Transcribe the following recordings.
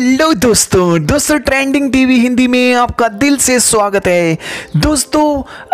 Hello दोस्तों trending TV Hindi में आपका दिल से स्वागत है। दोस्तों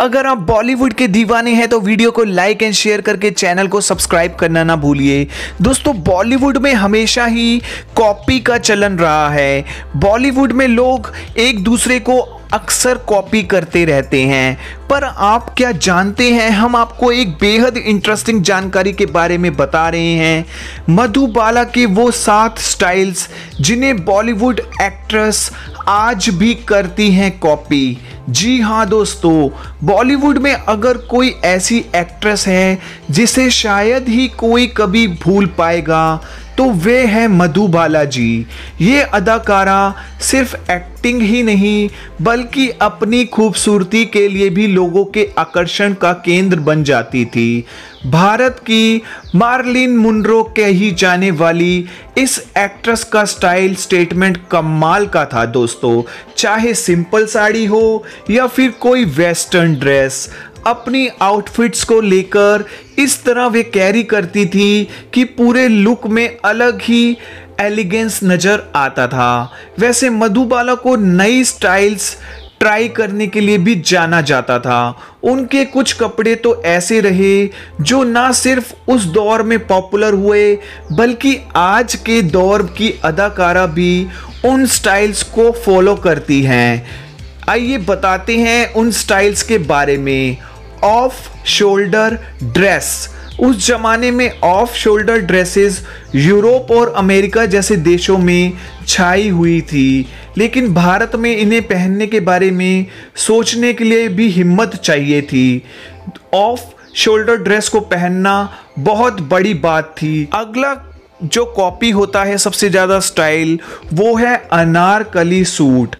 अगर आप बॉलीवुड के दीवाने हैं तो वीडियो को लाइक एंड शेयर करके चैनल को सब्सक्राइब करना ना भूलिए। दोस्तों बॉलीवुड में हमेशा ही कॉपी का चलन रहा है। बॉलीवुड में लोग एक दूसरे को अक्सर कॉपी करते रहते हैं, पर आप क्या जानते हैं, हम आपको एक बेहद इंटरेस्टिंग जानकारी के बारे में बता रहे हैं। मधुबाला के वो 7 स्टाइल्स जिन्हें बॉलीवुड एक्ट्रेस आज भी करती हैं कॉपी। जी हाँ दोस्तों, बॉलीवुड में अगर कोई ऐसी एक्ट्रेस है जिसे शायद ही कोई कभी भूल पाएगा तो वे है मधुबाला जी। ये अदाकारा सिर्फ एक्टिंग ही नहीं बल्कि अपनी खूबसूरती के लिए भी लोगों के आकर्षण का केंद्र बन जाती थी। भारत की मार्लिन मुनरो कही जाने वाली इस एक्ट्रेस का स्टाइल स्टेटमेंट कमाल का था दोस्तों। चाहे सिंपल साड़ी हो या फिर कोई वेस्टर्न ड्रेस, अपनी आउटफिट्स को लेकर इस तरह वे कैरी करती थी कि पूरे लुक में अलग ही एलिगेंस नजर आता था। वैसे मधुबाला को नई स्टाइल्स ट्राई करने के लिए भी जाना जाता था। उनके कुछ कपड़े तो ऐसे रहे जो ना सिर्फ उस दौर में पॉपुलर हुए बल्कि आज के दौर की अदाकारा भी उन स्टाइल्स को फॉलो करती हैं। आइए बताते हैं उन स्टाइल्स के बारे में। Off shoulder dress. उस जमाने में ऑफ शोल्डर ड्रेसेस यूरोप और अमेरिका जैसे देशों में छाई हुई थी, लेकिन भारत में इन्हें पहनने के बारे में सोचने के लिए भी हिम्मत चाहिए थी। ऑफ शोल्डर ड्रेस को पहनना बहुत बड़ी बात थी। अगला जो कॉपी होता है सबसे ज़्यादा स्टाइल, वो है अनारकली सूट।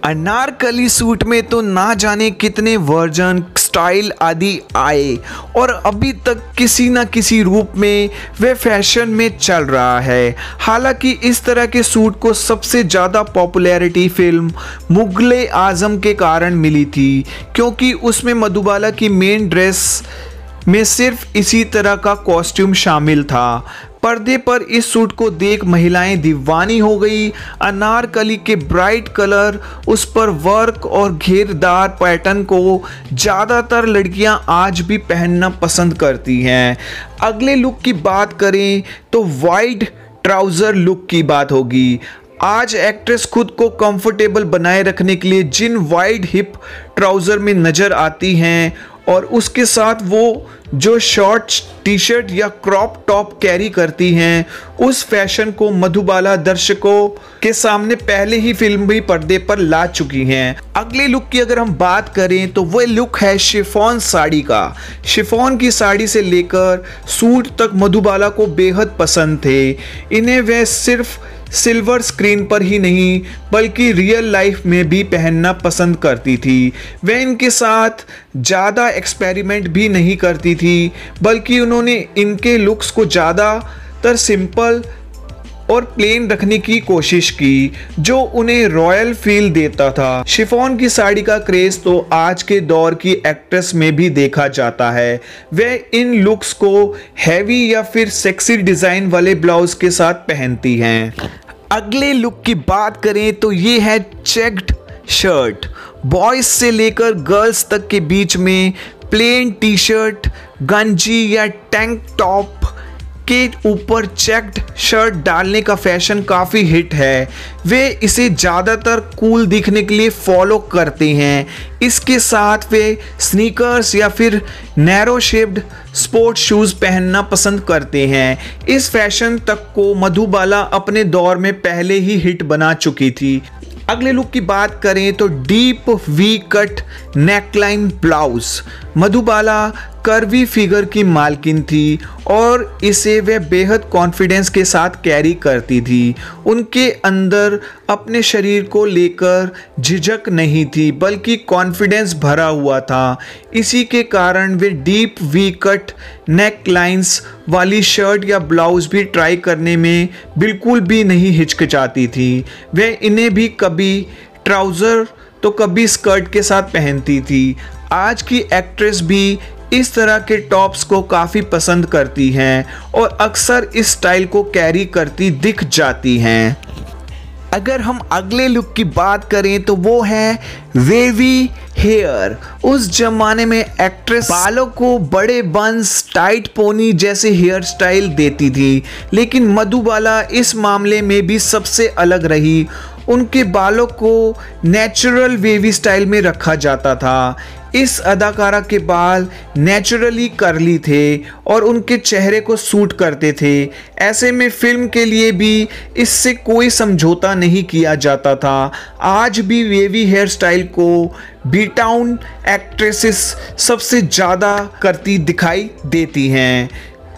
अनारकली सूट में तो ना जाने कितने वर्जन, स्टाइल आदि आए और अभी तक किसी न किसी रूप में वे फैशन में चल रहा है। हालांकि इस तरह के सूट को सबसे ज़्यादा पॉपुलैरिटी फिल्म मुगले आजम के कारण मिली थी, क्योंकि उसमें मधुबाला की मेन ड्रेस में सिर्फ इसी तरह का कॉस्ट्यूम शामिल था। पर्दे पर इस सूट को देख महिलाएं दीवानी हो गई। अनारकली के ब्राइट कलर, उस पर वर्क और घेरदार पैटर्न को ज़्यादातर लड़कियां आज भी पहनना पसंद करती हैं। अगले लुक की बात करें तो वाइड ट्राउज़र लुक की बात होगी। आज एक्ट्रेस खुद को कंफर्टेबल बनाए रखने के लिए जिन वाइड हिप ट्राउज़र में नज़र आती हैं और उसके साथ वो जो शॉर्ट टी शर्ट या क्रॉप टॉप कैरी करती हैं, उस फैशन को मधुबाला दर्शकों के सामने पहले ही फिल्मी पर्दे पर ला चुकी हैं। अगले लुक की अगर हम बात करें तो वह लुक है शिफॉन साड़ी का। शिफॉन की साड़ी से लेकर सूट तक मधुबाला को बेहद पसंद थे। इन्हें वह सिर्फ सिल्वर स्क्रीन पर ही नहीं बल्कि रियल लाइफ में भी पहनना पसंद करती थी। वह इनके साथ ज़्यादा एक्सपेरिमेंट भी नहीं करती थी बल्कि उन्होंने इनके लुक्स को ज़्यादातर सिंपल और प्लेन रखने की कोशिश की, जो उन्हें रॉयल फील देता था। शिफॉन की साड़ी का क्रेज तो आज के दौर की एक्ट्रेस में भी देखा जाता है। वे इन लुक्स को हैवी या फिर सेक्सी डिज़ाइन वाले ब्लाउज के साथ पहनती हैं। अगले लुक की बात करें तो ये है चेक्ड शर्ट। बॉयज से लेकर गर्ल्स तक के बीच में प्लेन टी शर्ट, गंजी या टैंक टॉप के ऊपर चेक्ड शर्ट डालने का फैशन काफ़ी हिट है। वे इसे ज़्यादातर कूल दिखने के लिए फॉलो करते हैं। इसके साथ वे स्नीकर्स या फिर नैरो शेप्ड स्पोर्ट शूज़ पहनना पसंद करते हैं। इस फैशन तक को मधुबाला अपने दौर में पहले ही हिट बना चुकी थी। अगले लुक की बात करें तो deep V cut neckline blouse. Madhubala curvy figure की मालकिन थी और इसे वह बेहद कॉन्फिडेंस के साथ कैरी करती थी। उनके अंदर अपने शरीर को लेकर झिझक नहीं थी बल्कि कॉन्फिडेंस भरा हुआ था। इसी के कारण वे deep V cut neck lines वाली शर्ट या ब्लाउज भी ट्राई करने में बिल्कुल भी नहीं हिचकिचाती थी। वह इन्हें भी कभी ट्राउज़र तो कभी स्कर्ट के साथ पहनती थी। आज की एक्ट्रेस भी इस तरह के टॉप्स को काफ़ी पसंद करती हैं और अक्सर इस स्टाइल को कैरी करती दिख जाती हैं। अगर हम अगले लुक की बात करें तो वो है वेवी हेयर। उस जमाने में एक्ट्रेस बालों को बड़े बंस, टाइट पोनी जैसे हेयर स्टाइल देती थी, लेकिन मधुबाला इस मामले में भी सबसे अलग रही। उनके बालों को नेचुरल वेवी स्टाइल में रखा जाता था। इस अदाकारा के बाल नेचुरली कर्ली थे और उनके चेहरे को सूट करते थे। ऐसे में फिल्म के लिए भी इससे कोई समझौता नहीं किया जाता था। आज भी वेवी हेयर स्टाइल को बी-टाउन एक्ट्रेसेस सबसे ज़्यादा करती दिखाई देती हैं।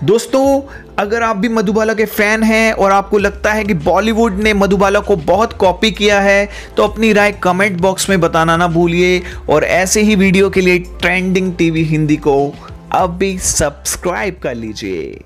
दोस्तों, अगर आप भी मधुबाला के फैन हैं और आपको लगता है कि बॉलीवुड ने मधुबाला को बहुत कॉपी किया है तो अपनी राय कमेंट बॉक्स में बताना ना भूलिए। और ऐसे ही वीडियो के लिए ट्रेंडिंग टीवी हिंदी को अब भी सब्सक्राइब कर लीजिए।